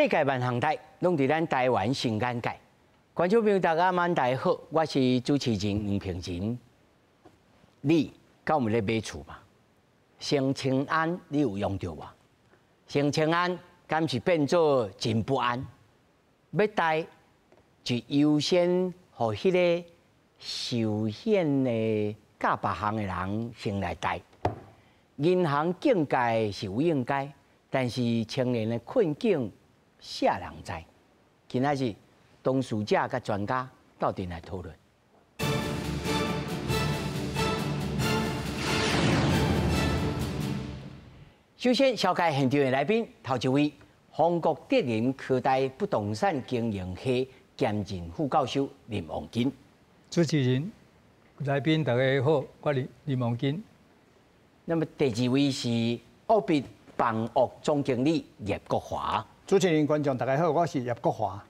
世界万行台，拢伫咱台湾新眼界。观众朋友，大家晚大家好，我是主持人黄平仁。你敢有咧买厝嘛？升迁安你有用到无？升迁安敢是变做真不安？要贷就优先互迄个受险的甲别行的人先来贷。银行境界是有应该，但是青年的困境啥人知？今仔日当事者甲专家到底来讨论。首先，小介现场的来宾，头一位，宏国德林科大不动产经营系兼任副教授林旺金。主持人、来宾大家好，我是林旺金。那么第二位是澳币房屋总经理叶国华。主持人、观众大家好，我是叶国华。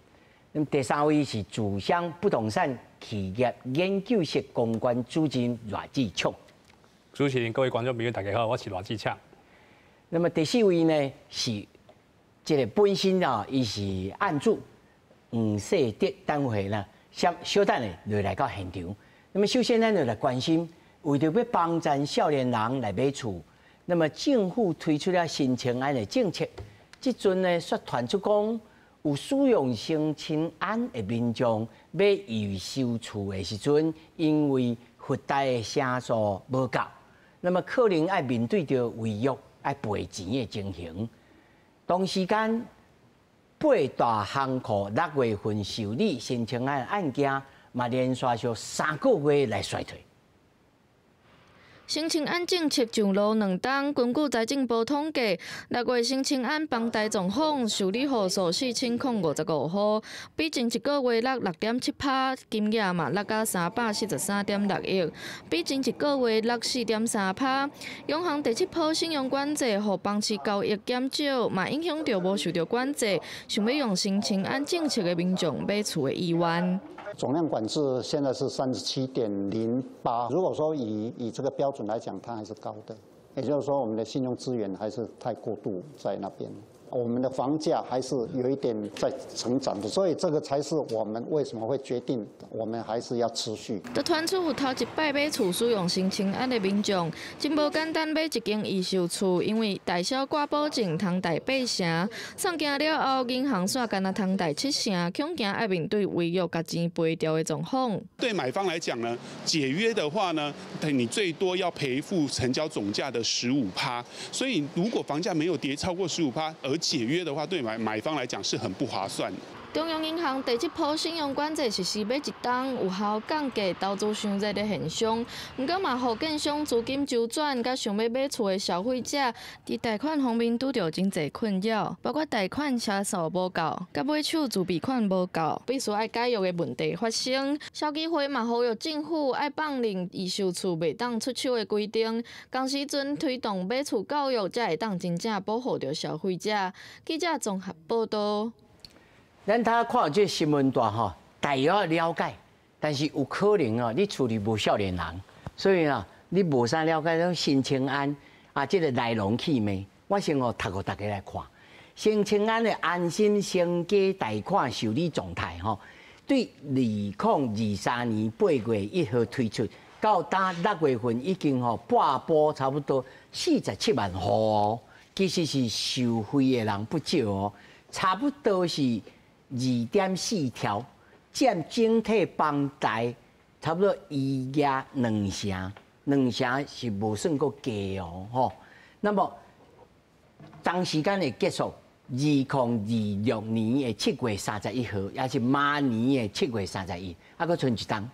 那么第三位是主商不动产企业研究室公关主任阮志强。主持人、各位观众朋友大家好，我是阮志强。那么第四位呢是这个本身啊，伊是案主黄世德单位呢，小等的就来到现场。那么首先咱就来关心，为着要帮助少年人来买厝，那么政府推出了新青安的政策，即阵呢说传出讲有使用新青安的民众要预收厝的时阵，因为附带的成数无够，那么可能要面对着违约。爱赔钱的情形，同时间八大行库6月份受理新青安案件，嘛连续上3个月来衰退。新青安政策上路2档，根据财政部统计，6月新青安房贷状况受理户数4055户，比前一个月落6.7%，金额嘛落到343.6亿，比前一个月落4.3%。央行第7波信用管制，互房市交易减少，嘛影响到无受到管制，想要用新青安政策的民众买厝的意愿。总量管制现在是37.08，如果说以这个标准来讲，它还是高的，也就是说我们的信用资源还是太过度在那边，我们的房价还是有一点在成长的，所以这个才是我们为什么会决定我们还是要持续。就传出有头一摆买厝使用新青安的民众，真无简单买一间预售厝，因为大小挂保证通贷8成，送件了后银行煞干那通贷7成，恐惊要面对违约甲钱赔掉的状况。对买方来讲呢，解约的话呢，你最多要赔付成交总价的15%，所以如果房价没有跌超过15%，而解约的话，对买方来讲是很不划算的。中央银行第7波信用管制实施买一档，有效降低投资伤热的现象。不过嘛，互建商资金周转，甲想要买厝的消费者，伫贷款方面拄着真侪困扰，包括贷款车数无够，甲买手自备款无够，必须爱解约的问题发生。消基会嘛呼吁政府爱放任预售厝袂当出手的规定，同时阵推动买厝教育，才会当真正保护着消费者。记者综合报道。咱看这新闻段吼，大约了解，但是有可能哦，你处理无少年人，所以啊，你无啥了解种新青安啊，这个来龙去脉，我先读互大家来看。新青安的安心升级贷款受理状态吼，对2023年8月1号推出，到打6月份已经吼半波差不多47万户哦，其实是受惠的人不少哦，差不多是2.4条，占整体房贷差不多1压2成，2成是无算过低哦吼。那么当时间的结束，2026年的7月31号，也是马年的7月31，还佫剩一档。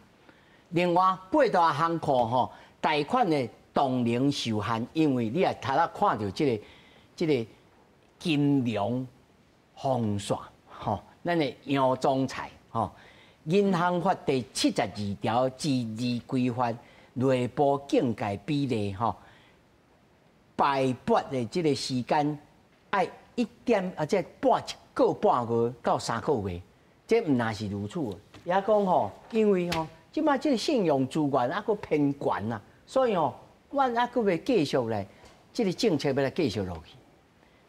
另外8大行库吼，贷款的动能受限，因为你也头仔看到这个金融封锁吼。咱的杨总裁吼，银行法第72条自治规范内部境界比例吼，排拨的这个时间爱1点即半个半月到3个月，这毋那是如此。也讲吼，因为吼，即摆这个信用资源还佫偏悬呐，所以吼，阮还佫要继续来，这个政策要来继续落去。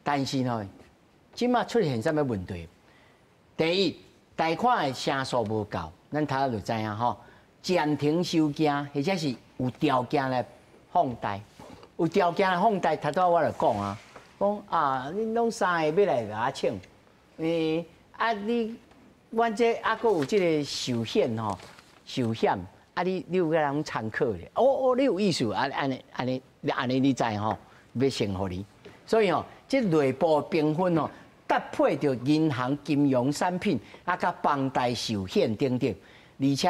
但是吼，即马出现什么问题？第一，贷款的成数无够，咱头下就知影吼，暂停收件，或者是有条件来放贷，有条件来放贷，头拄我就讲啊，讲啊，恁拢3个要来甲我请，阮这阁有即个寿险吼，寿险。你有个人参考咧？你有意思，安尼你知吼，要先互你。所以这内部评分搭配着银行金融产品，甲房贷寿险等等，而且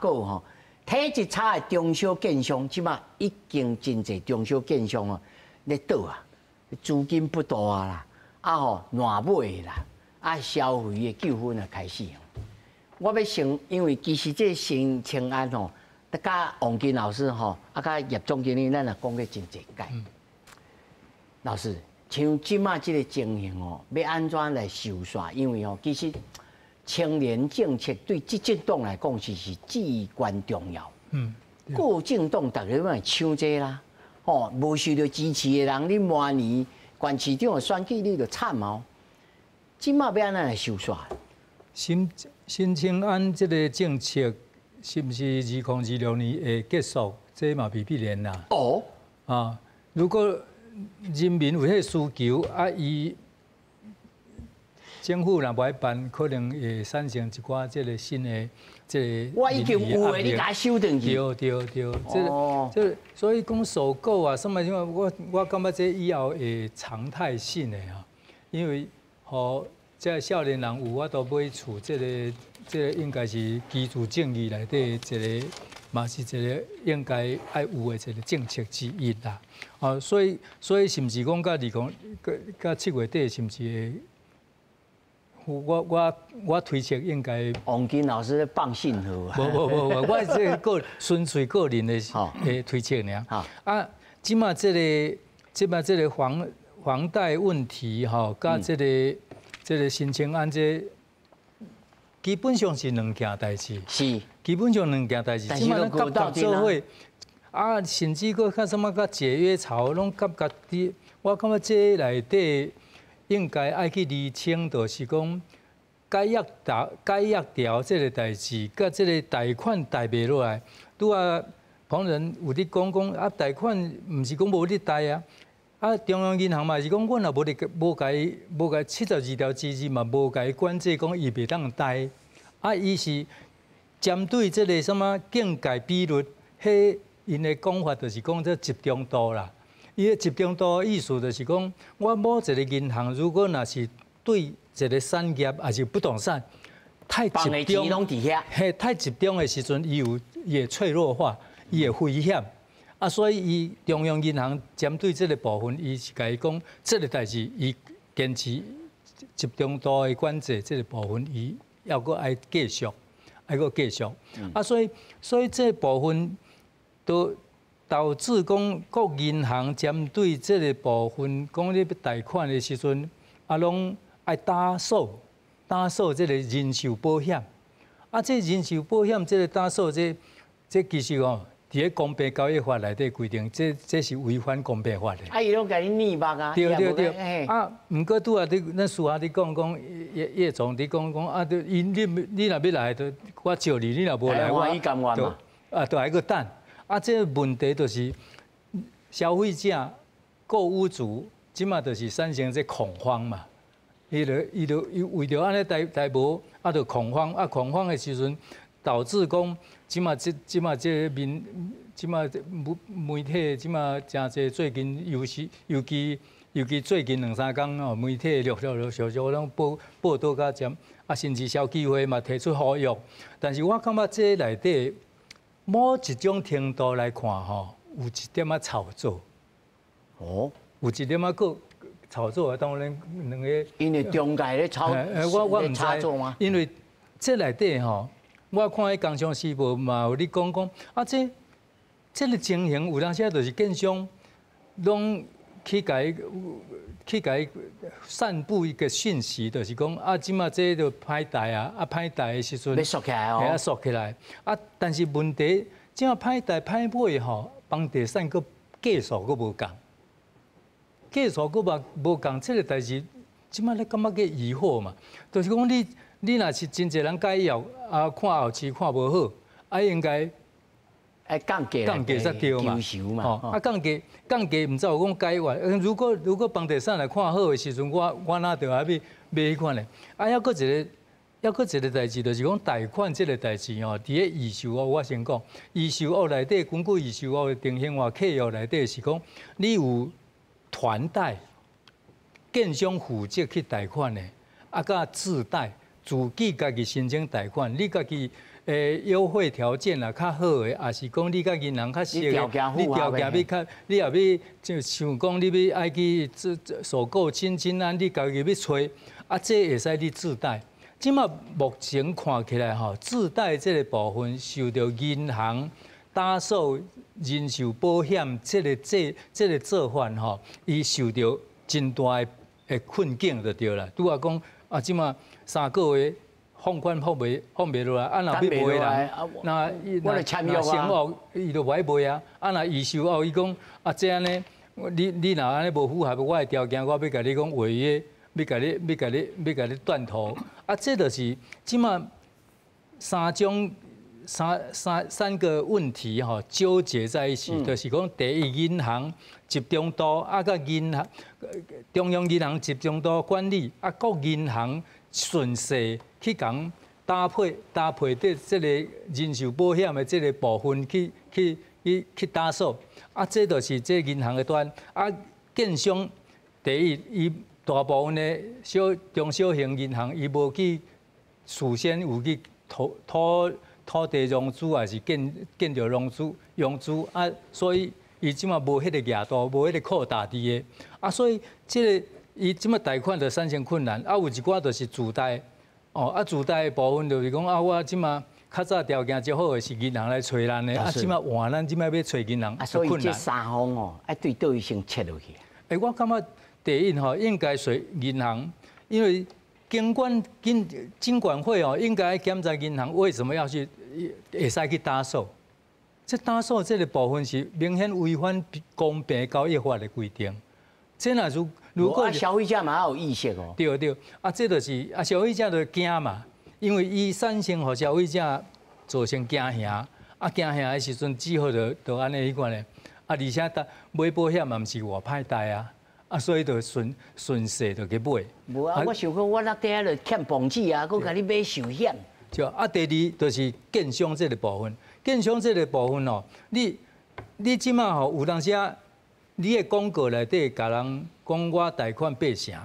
阁有体质差的中小建商，即马已经真侪中小建商咧倒啊，资金不多啊啦，乱买啦，消费的纠纷开始。我要先，因为其实这新青安甲王金老师甲叶总经理，咱也讲过真侪届。老师，像即马这个情形要安怎来收煞？因为其实青年政策对执政党来讲是至关重要。各政党大家要抢这啦，无受到支持的人，你明年县市长的选举你就惨哦。即马要安怎来收煞？新青安这个政策是不是2026年会结束？这嘛未必然啦。如果人民有迄需求，伊政府若不爱办，可能会产生一寡这个新的这个。我已经有的，你甲修正去。对，所以讲收购啊，什么什么，我感觉这以后会常态性的因为这少年人有法度买厝，这个应该是居住正义内底一个，嘛是一个应该爱有的一个政策之一啦。所以是毋是讲到7月底，是毋是我推测应该。王金老师放信号。无，我这纯粹个人的推测尔。即马这个房贷问题甲这个新青安这基本上是两件代志，是基本上两件代志。即马咱夹做伙甚至搁较什么甲节约潮，拢夹伫。我感觉这内底应该爱去厘清，就是讲解约条这个代志，甲这个贷款贷袂落来。拄旁人有伫讲贷款毋是讲无咧贷中央银行嘛是讲，阮也无甲72条机制嘛，无甲伊管制讲伊袂当贷。伊是针对这个什么境界比率，因的讲法就是讲这集中度啦。伊的集中度意思就是讲，我某一个银行如果若是对一个产业还是不动产太集中，太集中的时阵，伊会脆弱化，伊会危险。所以中央银行针对这个部分，伊是甲伊讲，这个代志伊坚持集中度的管制，这个部分伊要搁爱继续，所以这部分都导致讲各银行针对这个部分，讲你要贷款的时阵，拢爱打锁这个人寿保险。这人寿保险这个打锁，这其实伫咧公平交易法内底规定，这是违反公平法的。伊拢甲你逆目啊！对。毋过拄咱私下伫讲叶总伫讲你若要来，就我招你若无来，我就还个等。这问题就是消费者、购物族，即马就是产生这恐慌嘛。伊为着安尼代无，就恐慌，恐慌的时阵。导致讲，即马媒体即马真侪最近尤其最近2-3天媒体陆续拢报道甲针，甚至消基会嘛提出呼吁。但是我感觉这内底某一种程度来看有一点炒作。有一点个炒作当然两个。因为中介咧炒作吗？因为这内底我看迄《工商时报》嘛有咧讲这个情形有当时就是建商拢去甲散布一个讯息，就是讲即马这就歹贷歹贷的时阵要缩起来缩起来但是问题即马歹贷歹买房地产个计数个无共，计数个无共，这个代志即摆咧感觉个疑惑嘛，就是讲你若是真侪人解药啊，看后期看无好，啊应该降价才对嘛，嘛，降价毋知有讲解完。如果房地产来看好的时阵，我哪着爱买迄款咧？啊，还佫一个代志，就是讲贷款这个代志吼，伫咧预售屋，我先讲，预售屋内底根据预售屋的定型化契约内底是讲，你有团贷、建商负责去贷款的，啊，甲自贷，自己家己申请贷款，你家己。优惠条件啊，较好诶，也是讲你甲银行较熟，你条件要较，你也要就像讲你要爱去收购亲安，你家己要找，啊，这会使你自贷。即马目前看起来吼，自贷这个部分受到银行打扫人寿保险这个做法吼，伊受到真大诶困境就对啦。拄啊讲啊，即马3个月。放款放袂落来，啊，若要卖人，那签约啊，伊就袂卖啊。啊，若预售后，伊讲啊，这样呢，你若安尼无符合我的条件，我要甲你讲违约，要甲你断头。啊，这就是即马三个问题吼纠结在一起，就是讲第一银行集中度，啊，甲银行中央银行集中度管理，啊，各银行顺势。去讲搭配的这个人寿保险的这个部分去打扫，啊，这就是这银行的端，啊，建商第一，伊大部分的中小型银行，伊无去事先有去土地融资，还是建筑融资啊，所以伊即马无迄个额度，无迄个扩大伫个，啊，所以这个伊即马贷款就产生困难，啊，有一寡就是自贷。哦，啊，自贷的部分就是讲啊，我即马较早条件较好的是银行来找咱的，啊，即马换咱即马要找银行，啊，所以这三方哦，爱对倒一先切落去。我感觉第一吼，应该随银行，因为监管会哦，应该检查银行为什么要去会使去打扫。这打扫这个部分是明显违反公平交易法的规定。这若如果消费者嘛有意识哦。对，啊，这就是啊，消费者就惊嘛，因为伊产生互消费者造成惊吓，啊，惊吓的时阵只好就安尼迄款咧，啊，而且买保险嘛，毋是偌歹贷啊，啊，所以就顺势就去买。无啊，我想讲，我那底下就欠房子啊，佮甲你买寿险。就啊，第二就是建商这个部分，建商这个部分哦，你即马吼有当时啊。你的广告内底，甲人讲我贷款8成，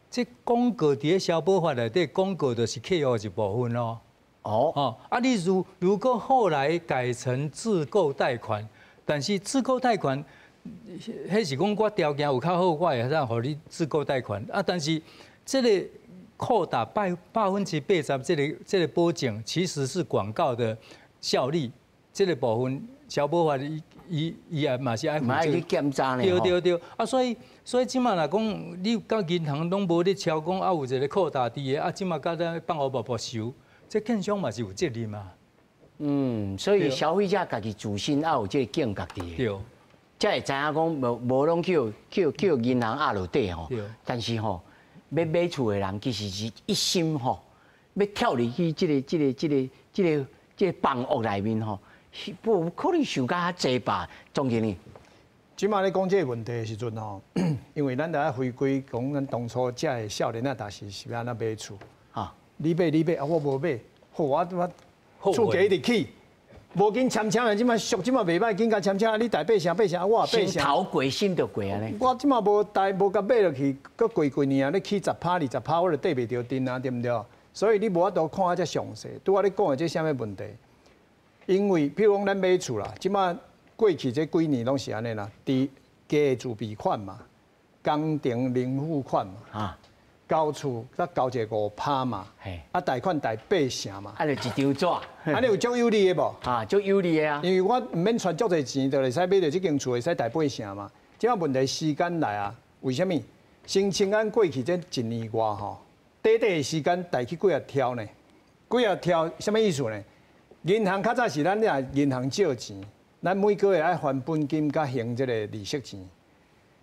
这广告伫咧消保法内底，广告就是契约一部分咯。啊，你如果后来改成自购贷款，但是自购贷款，迄是讲我条件有较好，我会使互你自购贷款。啊，但是这个扩大80%这个保证，其实是广告的效力，这个部分消保法伊也嘛是爱负责，去检查呢。对，啊，所以即马若讲，你甲银行拢无咧超讲啊，有一个扩大伫个，啊，即马甲咱放互没收，这建商嘛是有责任嘛。所以消费者家己自身也有这个警觉伫。对。才会知影讲无拢叫银行压落底吼。但是吼，要买厝的人其实是一心吼，要跳入去这个房屋内面吼。不可能想甲较济吧，总经理。即马咧讲这个问题的时阵吼，因为咱得回归讲咱当初遮的少年啊，当时是要安怎买厝啊？你买啊，我无买，好我厝价一直起，无紧签的，即马俗即马袂歹，紧甲签，你贷8成，我也8成。先头过心就过安尼。我即马无贷，无甲买落去，佮过年啊，你起10%、20%，我就缀袂着阵啊，对毋对？所以你无法度看啊遮详细，拄我咧讲的这啥物问题？因为，譬如讲咱买厝啦，即马过去这几年拢是安尼啦，加自备款嘛，工程零付款嘛，交厝再交一个5%嘛，啊贷款贷8成嘛，啊就一张纸，安尼有足有利的无？足有利的啊。因为我唔免存足侪钱，就会使买到这间厝，会使贷8成嘛。即个问题时间来啊，为什么？新青安过去这1年外吼，短的时间贷去几啊条呢？几啊条，什么意思呢？银行较早是咱俩银行借钱，咱每个月爱还本金甲还这个利息钱。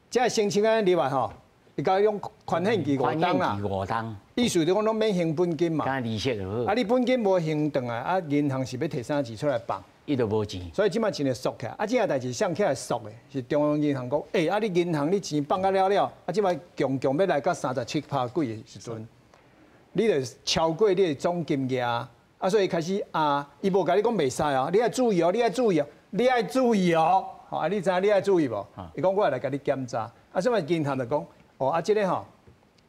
这新青安入来吼，伊甲用宽限期5档啦，意思就讲拢免还本金嘛，加利息就好。啊，你本金无还转来，啊，银行是要摕啥钱出来放？伊就无钱。所以即摆真诶缩起来，啊，即个代志上起来缩诶，是中央银行讲，啊，你银行你钱放啊了，啊，即摆强要来到37%几诶时阵，你就超过你诶总金额，啊，所以开始伊无甲你讲袂使哦，你要注意哦，你爱注意哦，你爱注意哦，吼，啊，你知影你爱注意无？伊讲我来甲你检查，啊，所以银行就讲。哦，啊，即个吼，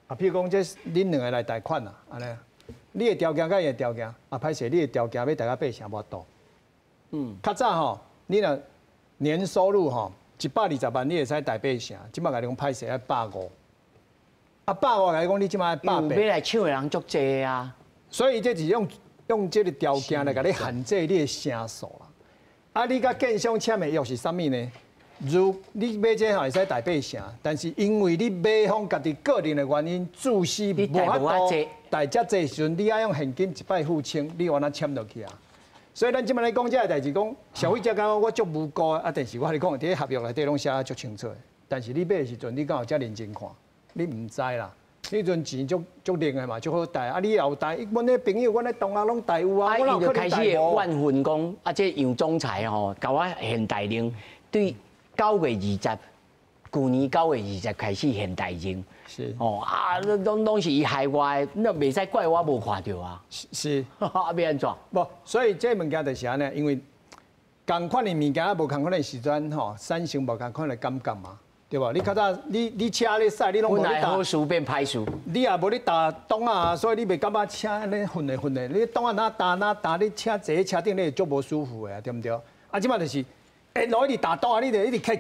啊，譬如讲，这恁两个来贷款啦，安尼，你的条件甲伊的条件，啊，歹势，你的条件要大家8成无多。较早吼，你若年收入吼120万，你会使贷8成，即摆甲你讲歹势要150，啊，150甲你讲你即摆180。要来抢的人足济啊，所以这是用这个条件来甲你限制你的成数啦。啊，你甲建商签的约是啥物呢？如你买这会使贷8成，但是因为你买方家己个人的原因，自私无法度贷遮济时阵，你爱用现金一摆付清，你往哪签落去啊？所以咱即摆来讲这个代志，讲消费者讲我足无辜啊，但是我跟你讲，伫合约内底拢写得足清楚的。但是你买的时阵，你敢有遮认真看？你唔知啦。迄阵钱足灵的嘛，足好贷啊！你有贷，阮迄朋友，阮咧同学拢贷有啊。伊就开始会万分讲，啊，这杨总裁吼，甲我现贷令对。9月20，去年9月20开始现代人，是哦啊，拢是伊害我的，那袂使怪我无看到啊。是，啊，要安怎？无，所以这物件就是安尼，因为同款的物件无同款的时阵吼，产生无同款的感觉嘛，对无？你较早你车咧驶，你拢无咧打。好事变歹事。你也无咧打档啊，所以你袂感觉车安尼混的，你档啊哪打，你车坐喺车顶你会足无舒服的，对毋对？啊，即摆就是。落一直打倒啊！你就一直开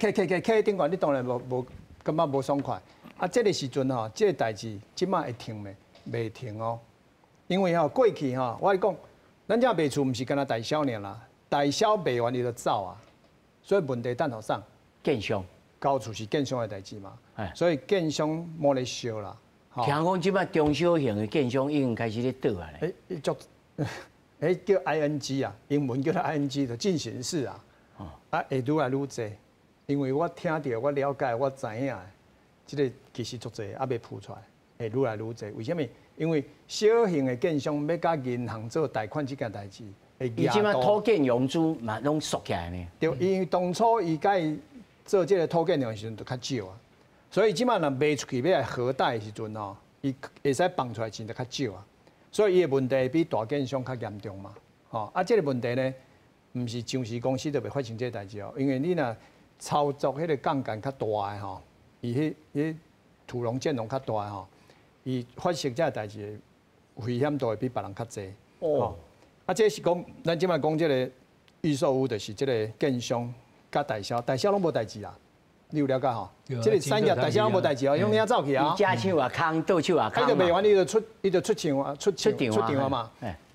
顶管，你当然无感觉无爽快。啊，这个时阵吼，这个代志即摆会停未？袂停哦。因为吼过去吼，我讲，咱这卖厝毋是干那代销尔啦，代销卖完伊就走啊。所以问题等头上，建商交厝是建商的代志嘛。所以建商莫咧烧啦。听讲即摆中小型的建商已经开始咧倒啊咧。叫ING 啊，英文叫做 ING 的进行式啊。啊，会愈来愈济，因为我听到、我了解、我知影，即个其实足济，还未铺出来，会愈来愈济。为什么？因为小型的建商要甲银行做贷款这件代志，会伊即摆土建融资嘛拢缩起来呢。对，因为当初伊甲伊做这个土建的时阵就较少啊，所以即摆若卖出去要来核贷的时阵吼，伊会使放出来钱就较少啊。所以伊的问题比大建商较严重嘛。吼，啊，这个问题呢？毋是上市公司就袂发生这个代志哦，因为你若操作迄个杠杆较大的吼，伊迄土龙建龙较大的吼，伊发生这个代志危险度会比别人较济。哦，啊，这是讲咱即摆讲这个预售屋，就是这个建商甲代销拢无代志啦。你有了解吼？这个产业代销拢无代志哦，用领走去啊。假手啊空，倒手啊空。伊就卖完，伊就出场啊嘛。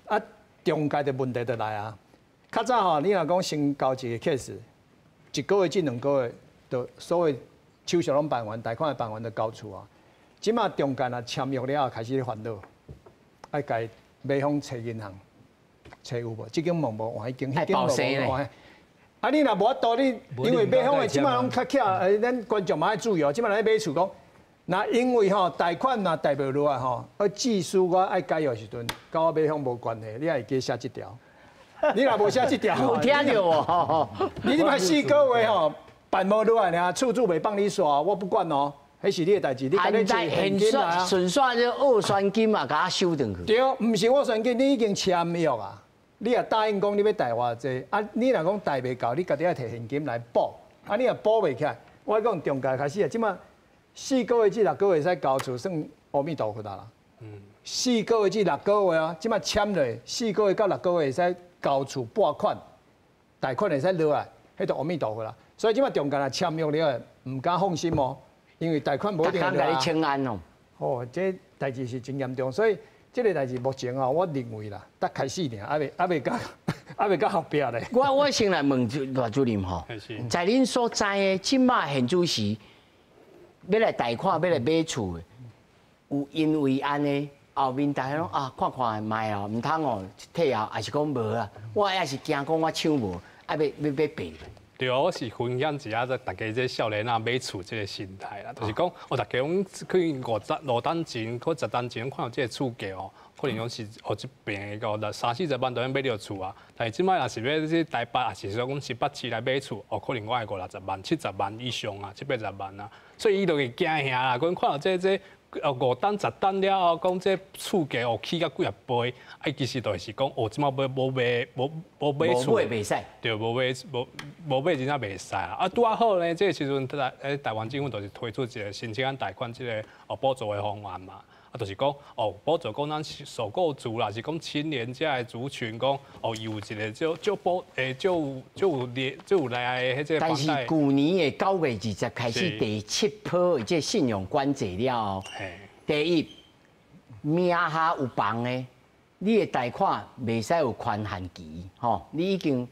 啊，中介的问题就来啊。较早吼，你若讲先交一个 case， 1个月至2个月，就所谓手续拢办完，贷款办完就交厝啊。即马中间啊签约了后，开始烦恼，爱甲买方找银行，找有无？这间问无换，迄间无换。啊，你若无法度，你因为买方的即马拢较巧，咱观众嘛爱注意哦。即马来买厝讲，那因为吼贷款若贷袂落来吼，技术我爱解约时阵，甲我买方无关系，你也会记写这条。你若无写这条，有听到哦。你买4个月吼，办无落来呢，厝主袂帮你刷，我不管哦，迄是你的代志。现在现刷顺刷这二选金嘛，甲收转去。对，毋是我选金，你已经签约啊，你也答应讲你要贷偌济，啊，你若讲贷袂够，你家己要摕现金来补，啊，你若补袂起来，我讲中介开始啊，即马4个月至6个月使交厝，算阿弥陀佛啦。4个月至6个月啊，即马签落4个月到6个月使。交厝拨款，贷款会使落来，迄就阿弥陀佛啦。所以即摆中间啊签约了，唔敢放心哦，因为贷款无一定落来。大清安哦。哦，这代志是真严重，所以这个代志目前啊，我认为啦，得开始尔，还未到后壁咧。我先来问赖主任吼，在恁所知的，即马现主时要来贷款、要来买厝的，有因为安尼？后面大家拢看看卖啊，唔通哦退后，还是讲无啊？我也是惊讲我抢无，要赔。对，我是分享一下大家这少年啊买厝这个心态啦，就是讲，大家讲去5单钱或10单钱看到这个厝价哦，可能讲是这边个30-40万都能买到厝啊。但是即摆若是要去台北，也是说讲18市来买厝，可能我会50万、70万以上啊，70-80万啊。所以伊就会惊吓啦，讲看到这5单、10单了后，讲这厝价起到几啊倍，其实就是讲，即摆无买厝，无袂使，对，无买真正袂使啊！拄啊好呢，这个时阵台湾政府就是推出一个申请贷款这个补助的方案嘛。就是讲补助讲咱首购族啦，是讲青年这的族群讲有一个就有来迄个。但是去年的9月20开始第7波这信用管制了，第一名下有房的，你的贷款袂使有宽限期，你已经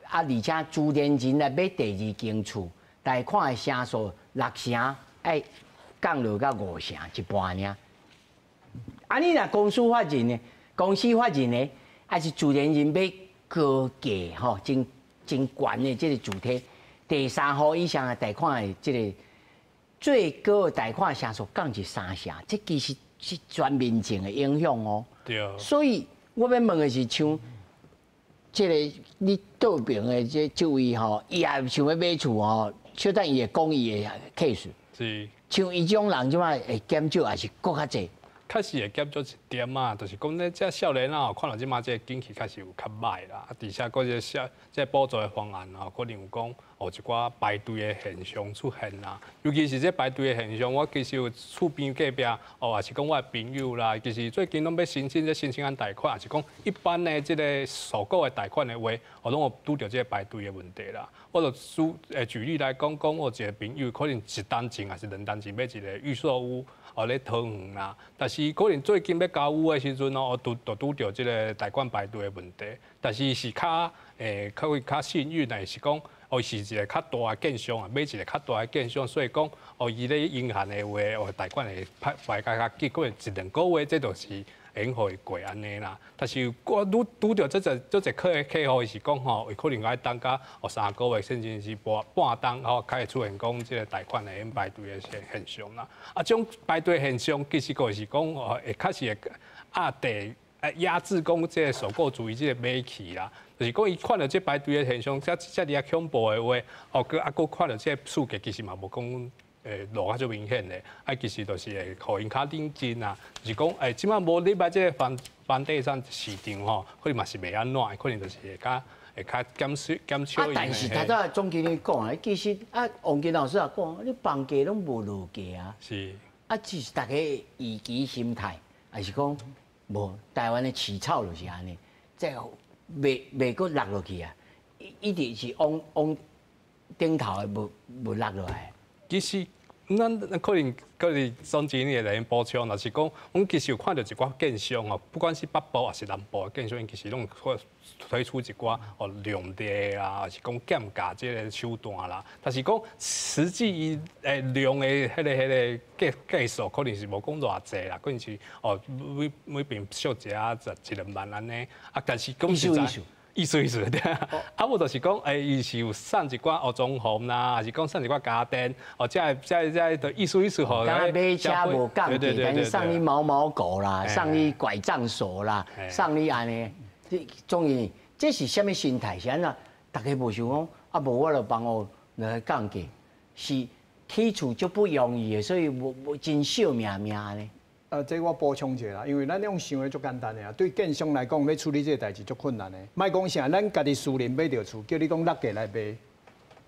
而且自然人来买第2间厝，贷款的成数6成，爱降落到5成一半尔。你若公司法人呢，还是自然人要高价真悬的这个主体，第3户以上的贷款的这个最高的贷款成数降至3成，这其实是全民情的影响哦。对。所以我要问的是，像这个你倒边的这位伊也想要买厝小等伊会讲伊的 case。是。像伊种人即摆会减少，还是搁较济？确实会减少一点啊，就是讲咧，这少年啊，看到即马这景气确实有较歹啦，而且嗰这补助的方案可能有讲一寡排队的现象出现啦。尤其是这排队的现象，我其实有厝边隔壁也是讲我的朋友啦，其实最近拢要申请申请贷款，也是讲一般的这个首购的贷款的话，拢有拄到这个排队的问题啦。我就举例来讲，我一个朋友可能1单钱还是2单钱买一个预售屋。咧讨园啦，但是可能最近要交屋的时阵拄到这个贷款排队的问题，但是是较幸运的是讲，是一个较大的建商啊，买一个较大的建商，所以讲伊咧银行的话，贷款会排较紧，可能1-2个月，这就是会互伊过安尼啦。但是我拄到这一客户是讲可能爱等到3个月，甚至是半当开始出现讲这个贷款会排队的现象啦。这种排队现象其实就是讲会确实会压制讲这个首购族伊这个买气啦。就是讲伊看到这排队的现象，遮尔恐怖的话，佮看到这数据其实嘛无讲。落啊，足明显的，其实就是会互因较冷静啊。就是讲，即摆无你摆这个房地产市场可能嘛是袂安怎，可能就是会较减少。但是头先总经理讲其实王金老师也讲，你房价拢无落价啊。是。只是大家预期心态，还是讲无台湾的起草就是安尼，再袂阁落落去啊，一直是往顶头的无落落来。其实，咱可能总经理来补充，就是讲，我们其实有看到一寡建商不管是北部还是南部的建商，其实拢推出一寡量地啊，还是讲减价这个手段啦。但是讲实际伊量的迄个计数，可能是无讲偌济啦，可能是每边小一啊1-2万安尼。但是讲实在。意思对啊，无就是讲，伊是有送一寡装潢啦，还是讲送一寡家电，这的意思吼。刚买车无降价，但是送你毛狗啦，送你拐杖锁啦，送你安尼，终于这是什么心态？是安怎？大家无想讲，无我就帮我来降价，是起厝就不容易的，所以无真惜命呢。这我补充一下啦，因为咱用想的足简单的啊，对建商来讲，要处理这个代志足困难的。莫讲啥，咱家己私人买着厝，叫你讲落价来卖，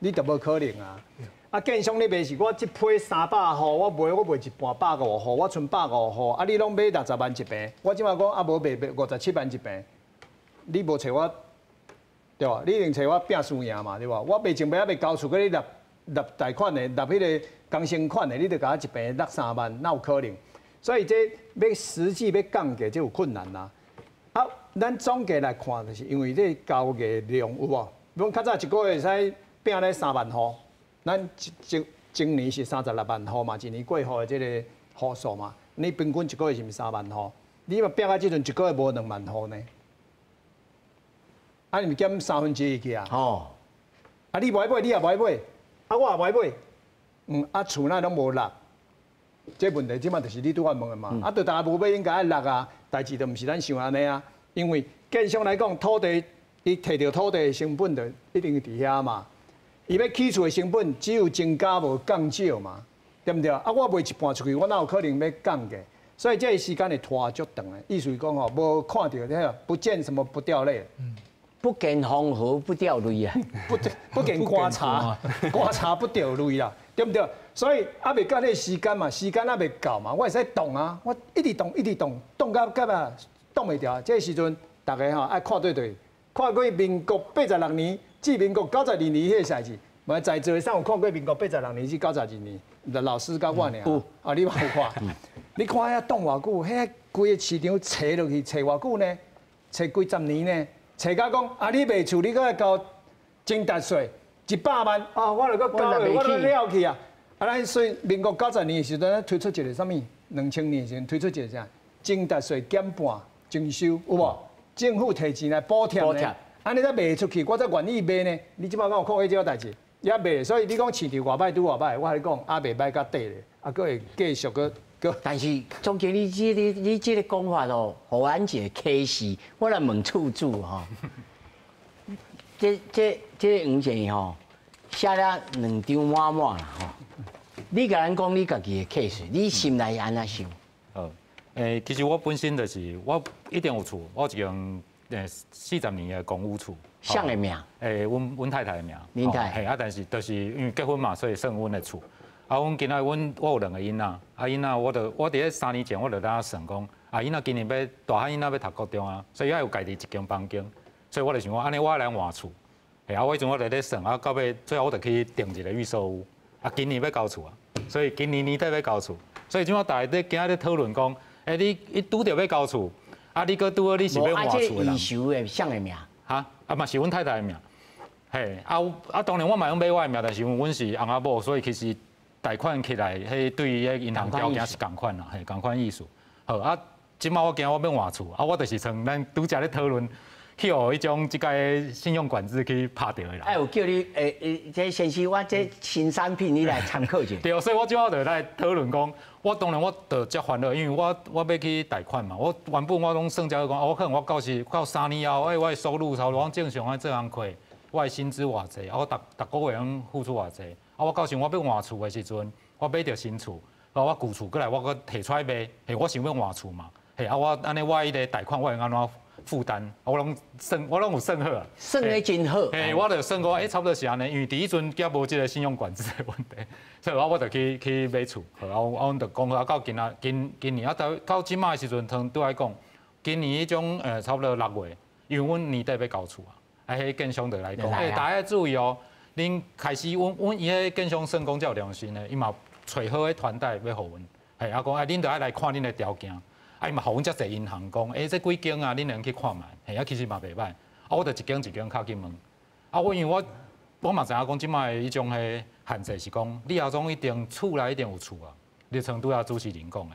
你就无可能啊。建商你卖是我一批300户，我卖一半150户，我剩150户，你拢买60万一平，我即马讲无卖57万一平，你无找我对吧？你一定找我拼输赢嘛，对吧？我卖前卖未交厝，佮你立贷款的，立迄个工程款的，你就甲我一平落3万，哪有可能？所以这要实际要降价，就有困难啦。咱总价来看，就是因为这交易量有无？比如较早一个月使拼咧3万户，咱今年是36万户嘛，一年过户的这个户数嘛，你平均一个月是毋是3万户？你嘛拼到这阵一个月无2万户呢？你减1/3去啊？啊，你袂买，你也袂买，啊，我也袂买，啊，厝内拢无落，这问题即马就是你拄仔问的嘛，啊，对大家无买应该爱落啊，代志就毋是咱想安尼啊，因为建商来讲，土地伊摕到土地的成本就一定伫遐嘛，伊要起厝的成本只有增加无降少嘛，对不对？啊，我卖一半出去，我哪有可能要降价？所以这个时间会拖足长的，意思是讲吼，无看到这个不见什么不掉泪。不见黄河不掉泪啊！不见观察，观察不掉泪啦，对不对？所以还未到那个时间嘛，时间还未到嘛，我会使动啊，我一直动，动到啊，动袂掉。这个时阵，大家吼爱看对，看过民国86年至民国92年迄个代志，无在座上有看过民国86年至92年，老师教我尔。啊，你嘛有看？你看遐动偌久，遐规个市场找落去，找偌久呢？找几十年呢？找到讲啊，你卖厝，你搁要交增值税100万啊，我就搁交了，我都了去啊。啊，咱所以民国90年的时阵，咱推出一个啥物？2000年的时阵推出一个啥？增值税减半征收，有无？政府提钱来补贴呢？安尼才卖出去，我才愿意卖呢。你即摆敢有看过这个代志？也卖，所以你讲市场偌歹拄偌歹，我跟你讲也袂歹甲底咧，啊，搁会继续搁。但是总经理，你这个讲法哦，互咱一个启示。我来问厝主吼，这个黄先生吼，写了2张满满啦吼。你甲咱讲你家己的启示，你心内安怎想？其实我本身就是我一定有厝，我有一间40年的公寓厝。谁的名？阮太太的名。恁太。嘿啊，但是就是因为结婚嘛，所以算阮的厝。啊，阮今仔我有2个囡仔，啊囡仔我伫咧3年前我就当算讲，啊囡仔今年要大汉囡仔要读高中啊，所以要有家己一间房间，所以我就想讲，安尼我来换厝，啊我迄阵我就咧算，啊到尾最后我就去订一个预售屋，啊今年要交厝啊，所以今年年底要交厝，所以即马大家咧今仔咧讨论讲，你拄着要交厝，啊你搁拄好你是要换厝的人，遗收的谁的名？哈，啊嘛是阮太太的名，嘿，当然我嘛用买我的名，但是因为阮是翁仔某，所以其实。贷款起来，迄对于迄银行条件是共款啦，嘿，共款意思。好啊，即摆我惊我要换厝，啊，我就是从咱拄则咧讨论，去互迄种即个信用管制去拍掉的啦。哎，有叫你这先生，我这新产品你来参考一下。对，所以我即摆就来讨论讲，我当然我就遮烦恼，因为我要去贷款嘛，我原本我拢算遮讲，我可能我到3年后，我的收入差不多正常爱做工课，我的薪资偌济，我逐个月拢付出偌济。啊！我到时我要换厝的时阵，我买着新厝，我旧厝过来，我搁摕出来卖，嘿，我想要换厝嘛，嘿，啊，我安尼我迄个贷款我会安怎负担？我拢有算好啊，算得真好。嘿，我就算过，差不多是安尼，因为第一阵也无即个信用管制的问题，所以我就去买厝，我就讲好到今年啊到即卖的时阵，对我讲，今年迄种差不多6月，因为阮年底要交厝啊，迄建商就来讲，大家注意哦。恁开始，阮伊个建商算讲较有良心的，伊嘛找好个团队要互阮，嘿，啊讲，恁着爱来看恁的条件，啊伊嘛互阮遮济银行讲，这几间啊，恁能去看卖，嘿，啊其实嘛袂歹，啊我着一间敲去问，啊我因为我嘛知影讲，即摆迄种个限制是讲，你后总一定厝内一定有厝啊，你像拄仔主持人讲的，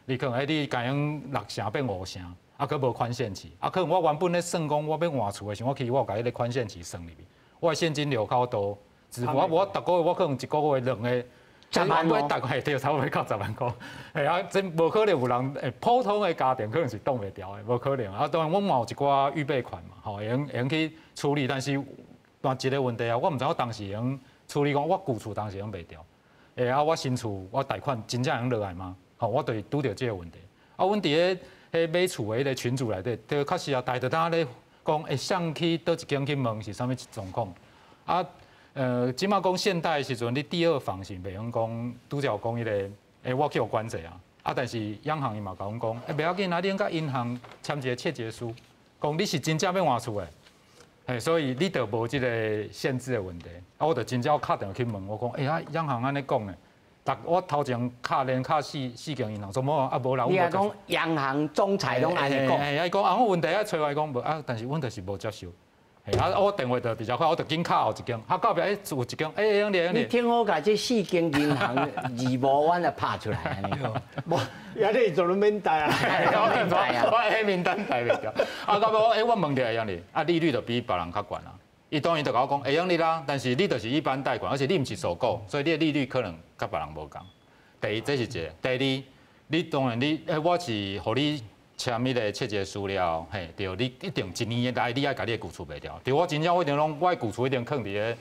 你可能你甲用6成变5成，啊佫无宽限期，啊可能我原本咧算讲我要换厝的时候，我我甲迄个宽限期算入去。我现金流较多，支付我逐个月我可能1个月2个10万哦，大概对，差不多到10万块。哎啊，真无可能有人普通的家庭可能是挡袂掉的，无可能。啊，当然我嘛有一寡预备款嘛，吼，会用去处理。但是但一个问题啊，我毋知我当时用处理讲，我旧厝当时用袂掉。哎啊，我新厝我贷款真正用落来吗？吼，我就是拄着这个问题。啊，阮伫迄买厝的迄个群组内底，就确实啊，大家当咧。讲上去倒一间去问是啥物状况？啊，即马讲现代的时阵，你第2房是袂用讲，拄则有讲迄个，我去有管制啊。啊，但是央行伊嘛甲阮讲，袂要紧，恁甲银行签一个切结书，讲你是真正要换厝的，所以你就无即个限制的问题。啊，我就真正敲电话去问，我讲，啊，央行安尼讲呢？我头前连4间银行，怎么啊无人？你啊讲央行总裁拢安尼讲，伊讲啊，我问题啊找我讲无啊，但是阮就是无接受。啊，我电话就比较快，我就紧敲后一间，到壁有一间，样哩。你听我甲这4间银行2无阮就拍出来安尼。无，也你做了免贷啊，我黑名单贷袂掉。啊，到尾我问着样哩，啊利率就比别人较悬啊。伊当然就甲我讲会用你啦，但是你就是一般贷款，而且你毋是首购，所以你的利率可能甲别人无共。第一，这是一个；第二，你当然我是互你签迄个切结书了，嘿，对，你一定一年内你爱甲你的旧厝卖掉。对我真正我一定拢我的旧厝一定放伫咧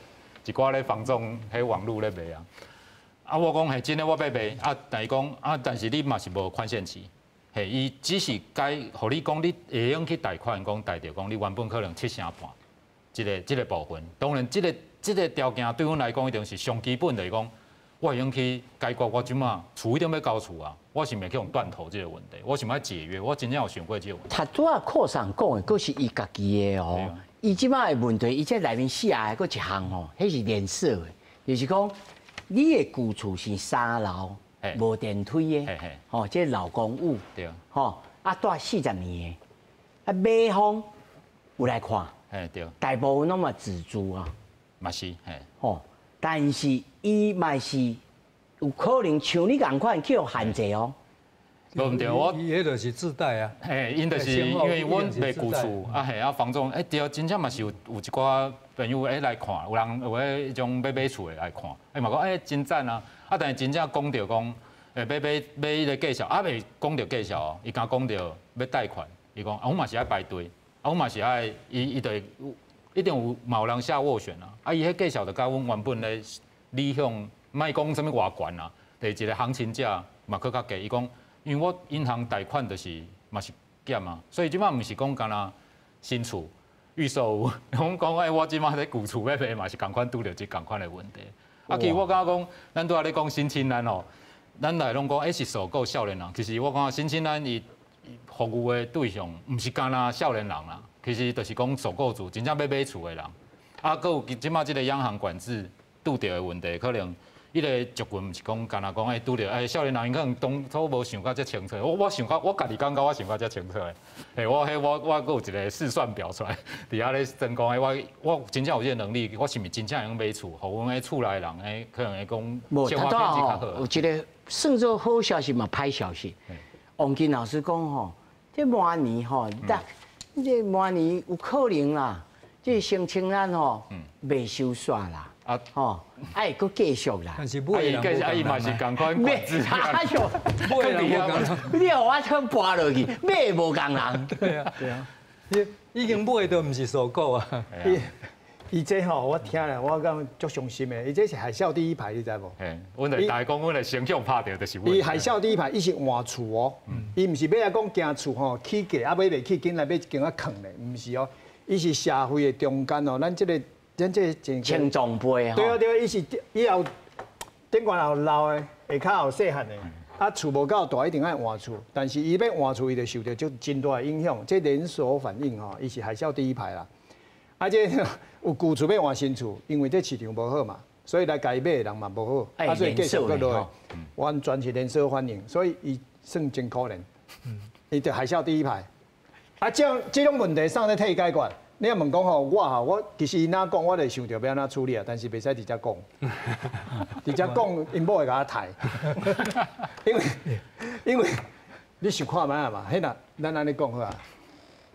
一寡咧房仲迄网络咧卖啊。啊，我讲嘿，真诶我要卖啊，但伊讲啊，但是你嘛是无宽限期。嘿，伊只是该，互你讲，你会用去贷款，讲贷着讲，你原本可能7成半，这个部分。当然，这个条件对阮来讲，一定是上基本，就是讲，我会用去解决我即马厝一定要交厝啊，我是袂去用断头这个问题，我想要解约，我真正有想过这个问题。他拄仔课上讲的，佫是伊家己的哦。伊即马的问题，伊这内面写的佫一项吼，迄是连锁的，就是讲你的旧厝是3楼。无电梯的，吼，这老公寓，对，吼，啊，住40年的，啊，买方有来看，对，大部分拢嘛自住啊，嘛是，吼，但是伊嘛是有可能像你共款去有限制哦。无毋对，我伊迄就是自带啊，因就是因为阮卖旧厝，啊，房仲，对，真正嘛是有一寡朋友来看，有人有迄种买厝的来看，嘛讲真赞啊。啊，但是真正讲到讲，买迄个介绍，啊未讲到介绍哦，伊敢讲到要贷款，伊讲啊，我嘛是爱排队，啊，我嘛是爱，伊就一定有有人下斡旋啊，啊，伊迄介绍就甲阮原本咧理想，莫讲啥物偌悬啊，就是一个行情价嘛佫较低，伊讲，因为我银行贷款就是嘛是减啊，所以即摆毋是讲干那新厝预售屋，我讲我即摆咧旧厝要卖嘛是共款拄着即共款的问题。啊，其实我感觉讲，咱拄仔咧讲新青安哦，咱来拢讲是首购少年人。其实我感觉新青安伊服务的对象，毋是干那少年人啦，其实就是讲首购族，真正要买厝的人。啊，佮有即马即个央行管制拄着的问题，可能伊个族群毋是讲干那讲拄着少年人，因可能当初无想到遮清楚。我想到，我家己感觉我想到遮清楚的。我佮有一个试算表出来，伫遐咧真讲我真正有这个能力，我是毋是真正会用买厝？互阮厝内人可能会讲生活品质较好。有一个算作好消息嘛，歹消息。王金老师讲吼，这明年吼，这明年有可能啦，这新青安吼袂收煞啦。啊，吼，会佫继续啦。但是买人伊嘛是共款管制。哎呦，买人无共人，你互我去跋落去，买无共人。对啊，对啊，已经买都毋是首购啊。伊这吼，我听了，我感觉足伤心的。伊这是海啸第一排，你知无？阮来大讲，阮来形象拍到就是阮。伊海啸第一排，伊是换厝哦，伊毋是要来讲惊厝吼起价，啊买袂起，紧来要经啊坑咧，毋是哦，伊是社会的中间哦，咱这青壮辈啊。对啊对啊，伊是以后顶管后老的，下骹后细汉的，啊厝无够大，一定爱换厝，但是伊要换厝，伊就受到就真大的影响，这连锁反应吼，伊是海啸第一排啦。啊，这有旧厝要换新厝，因为这市场无好嘛，所以来家买的人嘛无好，啊所以继续搁落，完全是连锁反应，所以伊算真可怜，伊就海啸第一排。啊，这种问题上咧替解决。你要问讲吼，我其实伊哪讲，我就想着要安怎处理啊，但是袂使直接讲，直接讲因某会甲我抬，因为你想看卖啊嘛，迄呐，咱安尼讲好啊。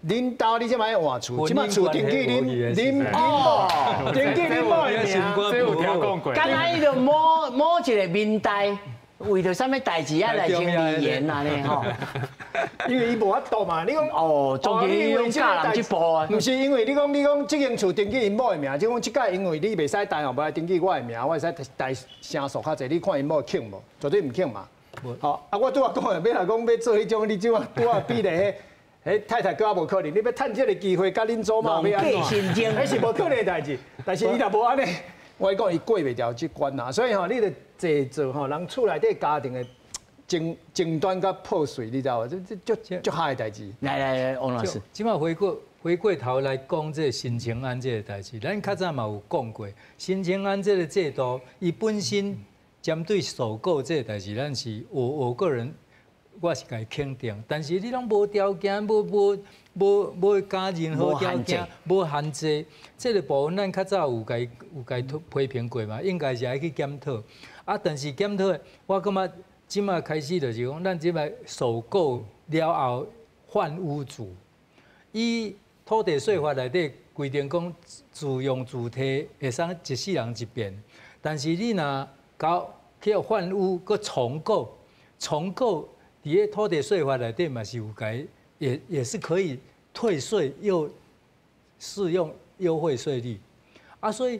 恁兜你即摆换厝，即摆厝登记恁哦，登记恁某的名，这有听讲过。敢若伊就某一个面代，为着啥物代志啊来争议言啊呢吼？因为伊无法度嘛，你讲哦，总之你用教人这步啊，毋是因为你讲这间厝登记因某的名，即讲即届因为你袂使代后，无来登记我的名，我会使代声数较济，你看因某肯无？绝对毋肯嘛。好，啊，我拄仔讲的，要来讲要做迄种，你即马拄仔比咧迄太太佫无可能，你要趁这个机会，甲恁祖妈要安怎？迄是无可能的代志。但是伊若无安尼，我讲伊过袂掉这关啊。所以吼，你得坐做吼，人厝内底家庭的争端甲破碎，你知道无？这足害的代志。来，王老师，即马回过头来讲这新青安这个代志，咱较早嘛有讲过，新青安这个制度，伊本身针对首购这个代志，咱是我个人。我是甲伊肯定，但是你拢无条件，无加任何条件，无限制，这个部分咱较早有甲批评过嘛，应该是爱去检讨。啊，但是检讨，我感觉即马开始就是讲，咱即摆首购了后换屋主，以土地税法内底规定讲自用自提，会使一世人一遍。但是你若搞去换屋，佮重购，伫个土地税法内底嘛是有改，也是可以退税又适用优惠税率。啊，所